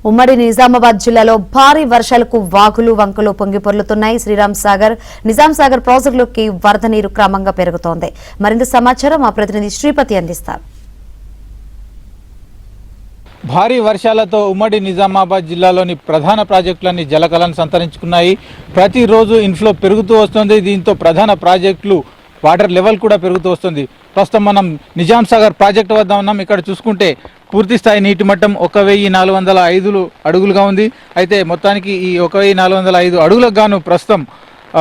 ఉమ్మడి నిజామాబాద్ జిల్లాలో భారీ వర్షాలకు వాగులు వంకలు పొంగిపొర్లుతున్నాయి. శ్రీరామ్ సాగర్, నిజాం సాగర్ ప్రాజెక్టులోకి వరద నీరు క్రమంగా పెరుగుతోంది. మరింత సమాచారం మా ప్రతినిధి శ్రీపతి అందిస్తారు. భారీ వర్షాలతో ఉమ్మడి నిజామాబాద్ జిల్లాలోని ప్రధాన ప్రాజెక్టులన్నీ జలకళను సంతరించుకున్నాయి. ప్రతిరోజు ఇన్ఫ్లో పెరుగుతూ వస్తుంది. దీంతో ప్రధాన ప్రాజెక్టులు వాటర్ లెవెల్ కూడా పెరుగుతూ వస్తుంది. ప్రస్తుతం మనం నిజాం సాగర్ ప్రాజెక్టు వద్ద ఉన్నాం. ఇక్కడ చూసుకుంటే పూర్తి స్థాయి నీటి మట్టం 1405 అడుగులుగా ఉంది. అయితే మొత్తానికి ఈ 1405 అడుగులకు గాను ప్రస్తుతం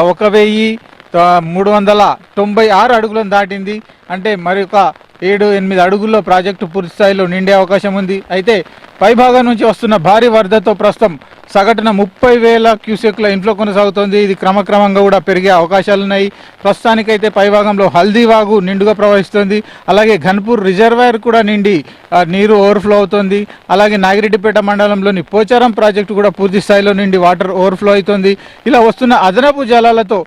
1396 అడుగులను దాటింది. అంటే మరొక 7-8 అడుగుల్లో ప్రాజెక్టు పూర్తి స్థాయిలో నిండే అవకాశం ఉంది. అయితే పైభాగం నుంచి వస్తున్న భారీ వరదతో ప్రస్తుతం సగటున 30,000 క్యూసెక్ల ఇన్ఫ్లో కొనసాగుతోంది. ఇది క్రమక్రమంగా కూడా పెరిగే అవకాశాలున్నాయి. ప్రస్తుతానికైతే పైభాగంలో హల్దీవాగు నిండుగా ప్రవహిస్తుంది. అలాగే ఘన్పూర్ రిజర్వాయర్ కూడా నిండి నీరు ఓవర్ఫ్లో అవుతుంది. అలాగే నాగిరెడ్డిపేట మండలంలోని పోచారం ప్రాజెక్టు కూడా పూర్తి స్థాయిలో నిండి వాటర్ ఓవర్ఫ్లో అవుతుంది. ఇలా వస్తున్న అదనపు జలాలతో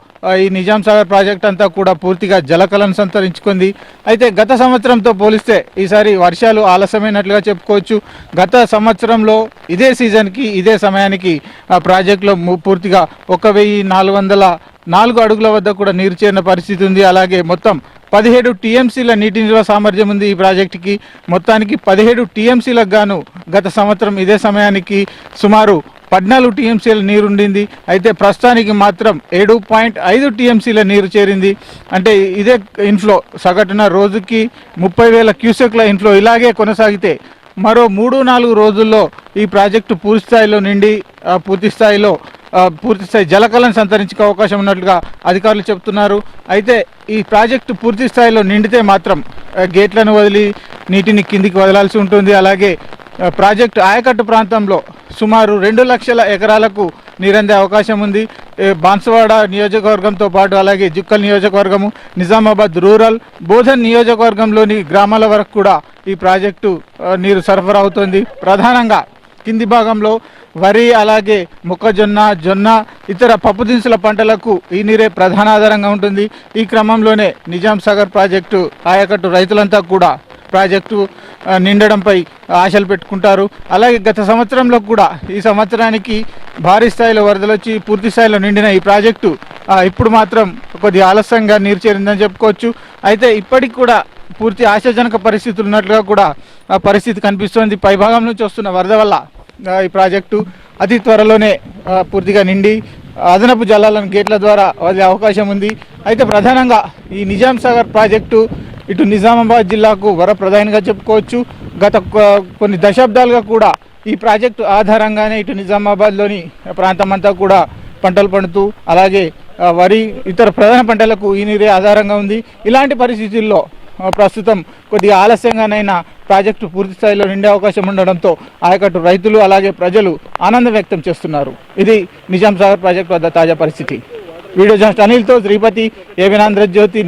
ఈ నిజాం సాగర్ ప్రాజెక్ట్ అంతా కూడా పూర్తిగా జలకళను సంతరించుకుంది. అయితే గత సంవత్సరంతో పోలిస్తే ఈసారి వర్షాలు ఆలస్యమైనట్లుగా చెప్పుకోవచ్చు. గత సంవత్సరంలో ఇదే సీజన్కి ఇదే సమయానికి ఆ ప్రాజెక్టులో పూర్తిగా 1404 అడుగుల వద్ద కూడా నీరు చేరిన పరిస్థితి ఉంది. అలాగే మొత్తం 17 టీఎంసీల నీటి నిల్వ సామర్థ్యం ఉంది ఈ ప్రాజెక్టుకి. మొత్తానికి 17 టీఎంసీలకు గాను గత సంవత్సరం ఇదే సమయానికి సుమారు 14 టీఎంసీల నీరు ఉండింది. అయితే ప్రస్తుతానికి మాత్రం 7.5 టీఎంసీల నీరు చేరింది. అంటే ఇదే ఇన్ఫ్లో సగటున రోజుకి 30,000 క్యూసెక్ల ఇన్ఫ్లో ఇలాగే కొనసాగితే మరో 3-4 రోజుల్లో ఈ ప్రాజెక్టు పూర్తి స్థాయిలో నిండి పూర్తి స్థాయి జలకళను సంతరించుకునే అవకాశం ఉన్నట్లుగా అధికారులు చెబుతున్నారు. అయితే ఈ ప్రాజెక్టు పూర్తి స్థాయిలో నిండితే మాత్రం గేట్లను వదిలి నీటిని కిందికి వదలాల్సి ఉంటుంది. అలాగే ప్రాజెక్టు ఆయకట్టు ప్రాంతంలో సుమారు 2 లక్షల ఎకరాలకు నీరందే అవకాశం ఉంది. బాన్సువాడ నియోజకవర్గంతో పాటు అలాగే జుక్కల్ నియోజకవర్గము, నిజామాబాద్ రూరల్, బోధన్ నియోజకవర్గంలోని గ్రామాల వరకు కూడా ఈ ప్రాజెక్టు నీరు సరఫరా అవుతుంది. ప్రధానంగా కింది భాగంలో వరి, అలాగే మొక్కజొన్న, జొన్న, ఇతర పప్పు దినుసుల పంటలకు ఈ నీరే ప్రధాన ఆధారంగా ఉంటుంది. ఈ క్రమంలోనే నిజాం సాగర్ ప్రాజెక్టు ఆయకట్టు రైతులంతా కూడా ప్రాజెక్టు నిండడంపై ఆశలు పెట్టుకుంటారు. అలాగే గత సంవత్సరంలో కూడా ఈ సంవత్సరానికి భారీ స్థాయిలో వరదలు వచ్చి పూర్తి స్థాయిలో నిండిన ఈ ప్రాజెక్టు ఇప్పుడు మాత్రం కొద్దిగా ఆలస్యంగా నీరు చేరిందని చెప్పుకోవచ్చు. అయితే ఇప్పటికి కూడా పూర్తి ఆశాజనక పరిస్థితులు ఉన్నట్లుగా కూడా పరిస్థితి కనిపిస్తోంది. పైభాగం నుంచి వస్తున్న వరద వల్ల ఈ ప్రాజెక్టు అతి త్వరలోనే పూర్తిగా నిండి అదనపు జలాలను గేట్ల ద్వారా వదిలే అవకాశం ఉంది. అయితే ప్రధానంగా ఈ నిజాం సాగర్ ప్రాజెక్టు ఇటు నిజామాబాద్ జిల్లాకు వరప్రధానిగా చెప్పుకోవచ్చు. గత కొన్ని దశాబ్దాలుగా కూడా ఈ ప్రాజెక్టు ఆధారంగానే ఇటు నిజామాబాద్లోని ప్రాంతం అంతా కూడా పంటలు పండుతూ అలాగే వరి, ఇతర ప్రధాన పంటలకు ఈ నీరే ఆధారంగా ఉంది. ఇలాంటి పరిస్థితుల్లో ప్రస్తుతం కొద్దిగా ఆలస్యంగానైనా ప్రాజెక్టు పూర్తి స్థాయిలో నిండే అవకాశం ఉండడంతో ఆయకట్టు రైతులు అలాగే ప్రజలు ఆనందం వ్యక్తం చేస్తున్నారు. ఇది నిజాం సాగర్ ప్రాజెక్టు వద్ద తాజా పరిస్థితి. వీడియో జర్నలిస్ట్ అనిల్తో శ్రీపతి, ఏబిన్ ఆంధ్రజ్యోతి.